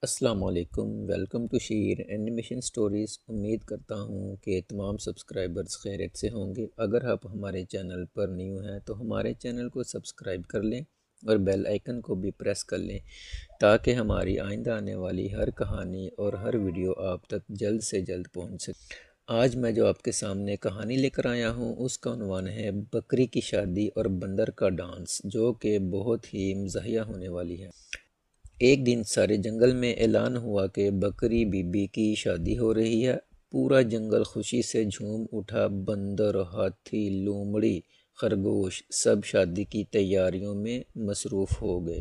السلام علیکم، welcome to شیر اینیمیشن سٹوریز۔ امید کرتا ہوں کہ تمام سبسکرائبرز خیریت سے ہوں گے۔ اگر آپ ہمارے چینل پر نیو ہیں تو ہمارے چینل کو سبسکرائب کر لیں اور بیل آئیکن کو بھی پریس کر لیں تاکہ ہماری آئندہ آنے والی ہر کہانی اور ہر ویڈیو آپ تک جلد سے جلد پہنچ سکے۔ آج میں جو آپ کے سامنے کہانی لے کر آیا ہوں اس کا عنوان ہے بکری کی شادی اور بندر کا ڈانس، جو کہ بہت ہی مزاحیہ ہونے والی ہے۔ ایک دن سارے جنگل میں اعلان ہوا کہ بکری بی بی کی شادی ہو رہی ہے۔ پورا جنگل خوشی سے جھوم اٹھا۔ بندر، ہاتھی، لومڑی، خرگوش سب شادی کی تیاریوں میں مصروف ہو گئے۔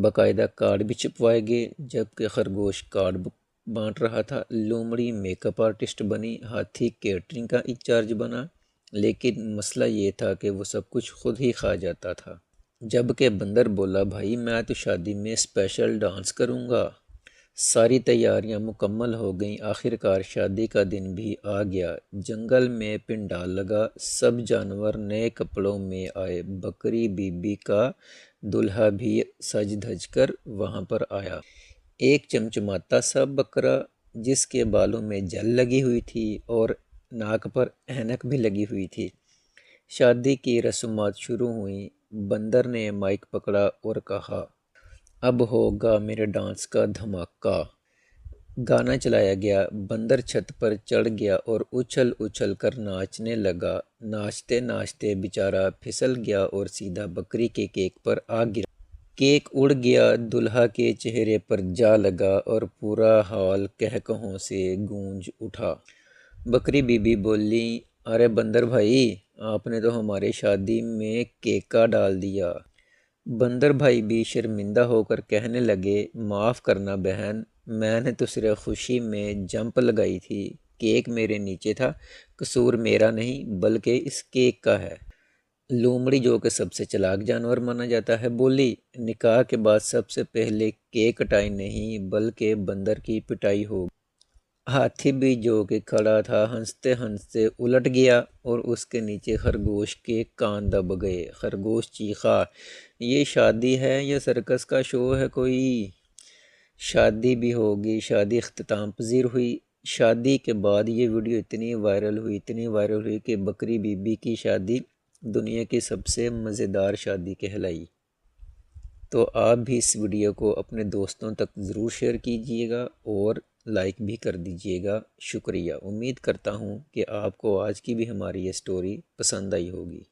باقاعدہ کارڈ بھی چھپوائے گئے۔ جبکہ خرگوش کارڈ بانٹ رہا تھا، لومڑی میک اپ آرٹسٹ بنی، ہاتھی کیٹرنگ کا انچارج بنا، لیکن مسئلہ یہ تھا کہ وہ سب کچھ خود ہی کھا جاتا تھا۔ جبکہ بندر بولا، بھائی میں تو شادی میں اسپیشل ڈانس کروں گا۔ ساری تیاریاں مکمل ہو گئیں۔ آخرکار شادی کا دن بھی آ گیا۔ جنگل میں پنڈال لگا، سب جانور نئے کپڑوں میں آئے۔ بکری بی بی کا دلہا بھی سج دھج کر وہاں پر آیا۔ ایک چمچماتا سا بکرا جس کے بالوں میں جل لگی ہوئی تھی اور ناک پر اینک بھی لگی ہوئی تھی۔ شادی کی رسومات شروع ہوئیں۔ بندر نے مائک پکڑا اور کہا، اب ہوگا میرے ڈانس کا دھماکہ۔ گانا چلایا گیا۔ بندر چھت پر چڑھ گیا اور اچھل اچھل کر ناچنے لگا۔ ناچتے ناچتے بیچارہ پھسل گیا اور سیدھا بکری کے کیک پر آ گرا۔ کیک اڑ گیا، دلہا کے چہرے پر جا لگا اور پورا ہال کہکہوں سے گونج اٹھا۔ بکری بی بی بولی، ارے بندر بھائی، آپ نے تو ہماری شادی میں کیکا ڈال دیا۔ بندر بھائی بھی شرمندہ ہو کر کہنے لگے، معاف کرنا بہن، میں نے تو صرف خوشی میں جمپ لگائی تھی۔ کیک میرے نیچے تھا، قصور میرا نہیں بلکہ اس کیک کا ہے۔ لومڑی جو کہ سب سے چالاک جانور مانا جاتا ہے بولی، نکاح کے بعد سب سے پہلے کیک کٹائی نہیں بلکہ بندر کی پٹائی ہوگی۔ ہاتھی بھی جو کہ کھڑا تھا ہنستے ہنستے الٹ گیا اور اس کے نیچے خرگوش کے کان دب گئے۔ خرگوش چیخا، یہ شادی ہے یا سرکس کا شو ہے کوئی؟ شادی بھی ہوگی۔ شادی اختتام پذیر ہوئی۔ شادی کے بعد یہ ویڈیو اتنی وائرل ہوئی کہ بکری بی بی کی شادی دنیا کی سب سے مزیدار شادی کہلائی۔ تو آپ بھی اس ویڈیو کو اپنے دوستوں تک ضرور شیئر کیجیے گا اور لائک بھی کر دیجیے گا۔ شکریہ۔ امید کرتا ہوں کہ آپ کو آج کی بھی ہماری یہ سٹوری پسند آئی ہوگی۔